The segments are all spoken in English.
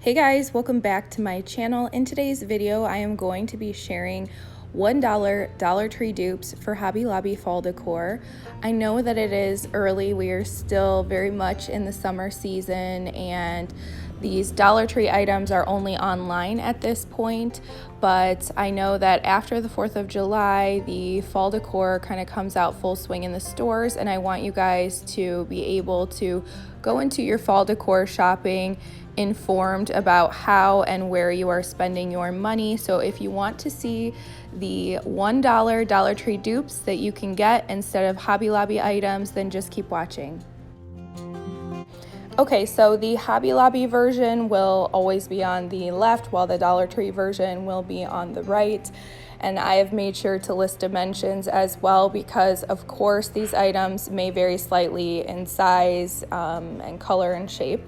Hey guys, welcome back to my channel. In today's video, I am going to be sharing $1 Dollar Tree dupes for Hobby Lobby fall decor. I know that it is early. We are still very much in the summer season and these Dollar Tree items are only online at this point, but I know that after the 4th of July, the fall decor kind of comes out full swing in the stores, and I want you guys to be able to go into your fall decor shopping informed about how and where you are spending your money. So if you want to see the $1 Dollar Tree dupes that you can get instead of Hobby Lobby items, then just keep watching. Okay, so the Hobby Lobby version will always be on the left while the Dollar Tree version will be on the right. And I have made sure to list dimensions as well because of course these items may vary slightly in size and color and shape.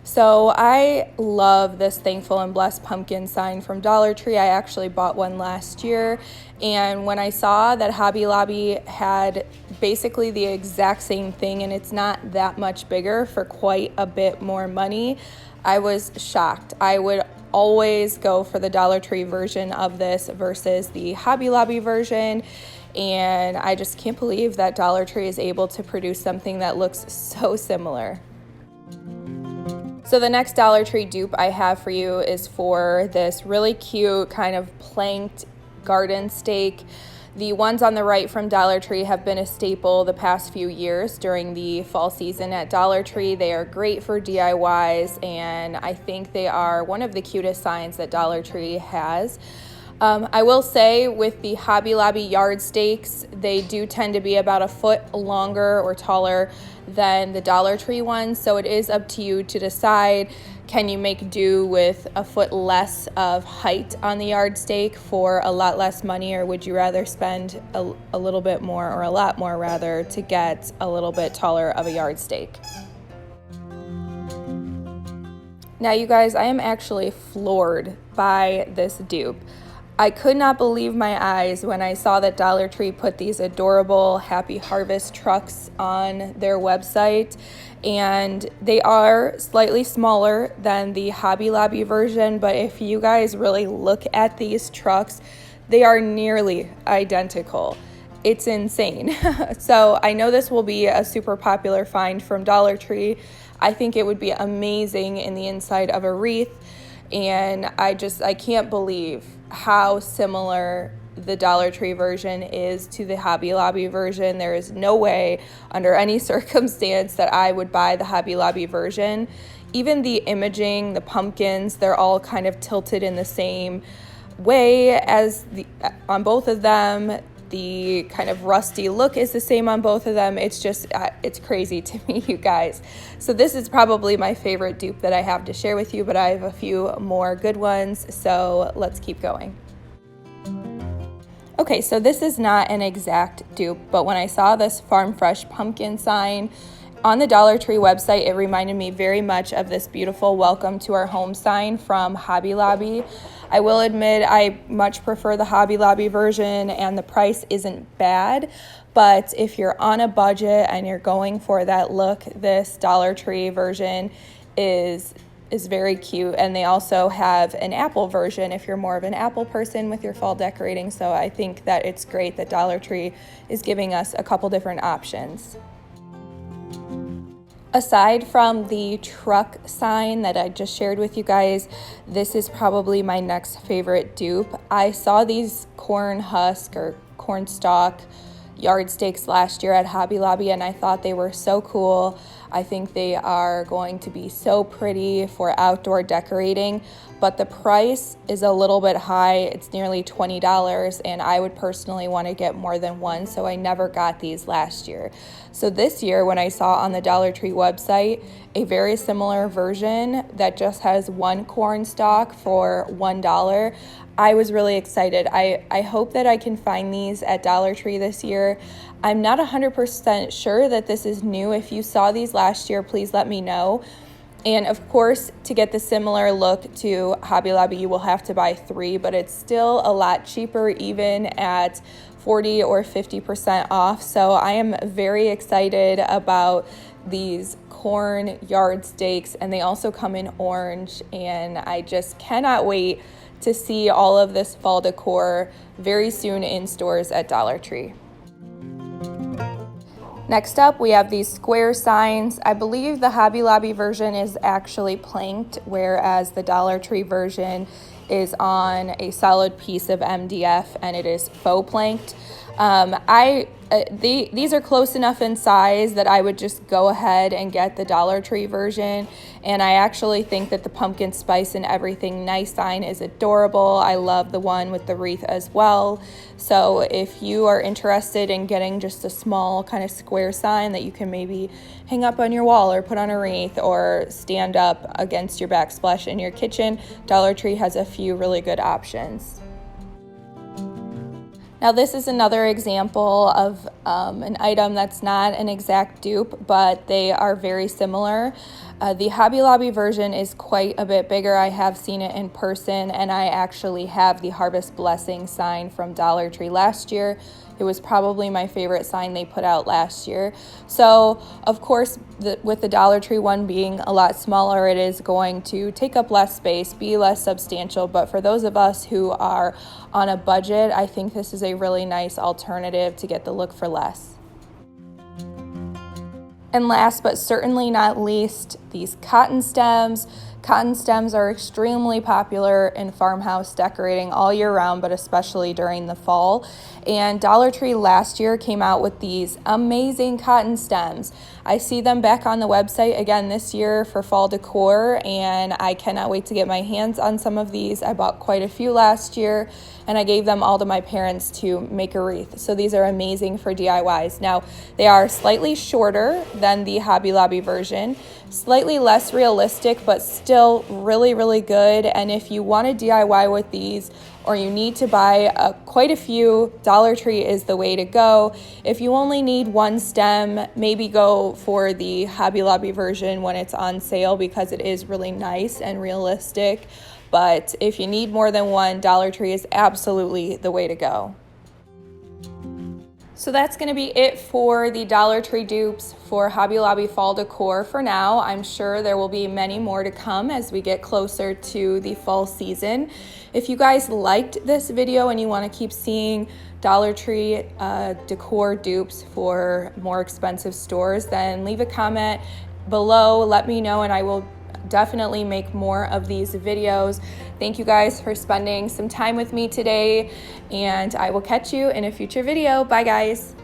So I love this Thankful and Blessed pumpkin sign from Dollar Tree. I actually bought one last year, and when I saw that Hobby Lobby had basically the exact same thing and it's not that much bigger for quite a bit more money, I was shocked. I would always go for the Dollar Tree version of this versus the Hobby Lobby version, and I just can't believe that Dollar Tree is able to produce something that looks so similar. So the next Dollar Tree dupe I have for you is for this really cute kind of planked garden stake. The ones on the right from Dollar Tree have been a staple the past few years during the fall season at Dollar Tree. They are great for DIYs, and I think they are one of the cutest signs that Dollar Tree has. I will say with the Hobby Lobby yard stakes, they do tend to be about a foot longer or taller than the Dollar Tree ones, so it is up to you to decide, can you make do with a foot less of height on the yard stake for a lot less money, or would you rather spend a little bit more, or a lot more rather, to get a little bit taller of a yard stake? Now you guys, I am actually floored by this dupe. I could not believe my eyes when I saw that Dollar Tree put these adorable Happy Harvest trucks on their website, and they are slightly smaller than the Hobby Lobby version, but if you guys really look at these trucks, they are nearly identical. It's insane. So I know this will be a super popular find from Dollar Tree. I think it would be amazing in the inside of a wreath, and I can't believe how similar the Dollar Tree version is to the Hobby Lobby version. There is no way under any circumstance that I would buy the Hobby Lobby version. Even the imaging, the pumpkins, they're all kind of tilted in the same way as on both of them. The kind of rusty look is the same on both of them. It's just, it's crazy to me, you guys. So this is probably my favorite dupe that I have to share with you, but I have a few more good ones, so let's keep going. Okay, so this is not an exact dupe, but when I saw this Farm Fresh pumpkin sign on the Dollar Tree website, it reminded me very much of this beautiful Welcome to Our Home sign from Hobby Lobby. I will admit I much prefer the Hobby Lobby version, and the price isn't bad, but if you're on a budget and you're going for that look, this Dollar Tree version is very cute. And they also have an apple version if you're more of an apple person with your fall decorating, so I think that it's great that Dollar Tree is giving us a couple different options. Aside from the truck sign that I just shared with you guys, this is probably my next favorite dupe. I saw these corn husk or corn stalk yard stakes last year at Hobby Lobby, and I thought they were so cool. I think they are going to be so pretty for outdoor decorating, but the price is a little bit high. It's nearly $20, and I would personally want to get more than one, so I never got these last year. So this year, when I saw on the Dollar Tree website a very similar version that just has one corn stalk for $1, I was really excited. I hope that I can find these at Dollar Tree this year. I'm not 100% sure that this is new. If you saw these last year, please let me know. And of course, to get the similar look to Hobby Lobby, you will have to buy 3, but it's still a lot cheaper, even at 40 or 50% off. So I am very excited about these corn yard stakes, and they also come in orange, and I just cannot wait to see all of this fall decor very soon in stores at Dollar Tree. Next up, we have these square signs. I believe the Hobby Lobby version is actually planked, whereas the Dollar Tree version is on a solid piece of MDF, and it is faux planked. These are close enough in size that I would just go ahead and get the Dollar Tree version. And I actually think that the pumpkin spice and everything nice sign is adorable. I love the one with the wreath as well. So if you are interested in getting just a small kind of square sign that you can maybe hang up on your wall or put on a wreath or stand up against your backsplash in your kitchen, Dollar Tree has a few really good options. Now this is another example of an item that's not an exact dupe, but they are very similar. The Hobby Lobby version is quite a bit bigger. I have seen it in person, and I actually have the Harvest Blessing sign from Dollar Tree last year. It was probably my favorite sign they put out last year. So, of course, with the Dollar Tree one being a lot smaller, it is going to take up less space, be less substantial. But for those of us who are on a budget, I think this is a really nice alternative to get the look for less. And last but certainly not least, these cotton stems. Cotton stems are extremely popular in farmhouse decorating all year round, but especially during the fall. And Dollar Tree last year came out with these amazing cotton stems. I see them back on the website again this year for fall decor, and I cannot wait to get my hands on some of these. I bought quite a few last year, and I gave them all to my parents to make a wreath. So these are amazing for DIYs. Now, they are slightly shorter than the Hobby Lobby version, slightly less realistic, but still really, really good. And if you want to DIY with these, or you need to buy quite a few, Dollar Tree is the way to go. If you only need one stem, maybe go for the Hobby Lobby version when it's on sale, because it is really nice and realistic. But if you need more than one, Dollar Tree is absolutely the way to go. So that's going to be it for the Dollar Tree dupes for Hobby Lobby fall decor for now. I'm sure there will be many more to come as we get closer to the fall season. If you guys liked this video and you want to keep seeing Dollar Tree decor dupes for more expensive stores, then leave a comment below. Let me know, and I will definitely make more of these videos. Thank you guys for spending some time with me today, and I will catch you in a future video. Bye guys.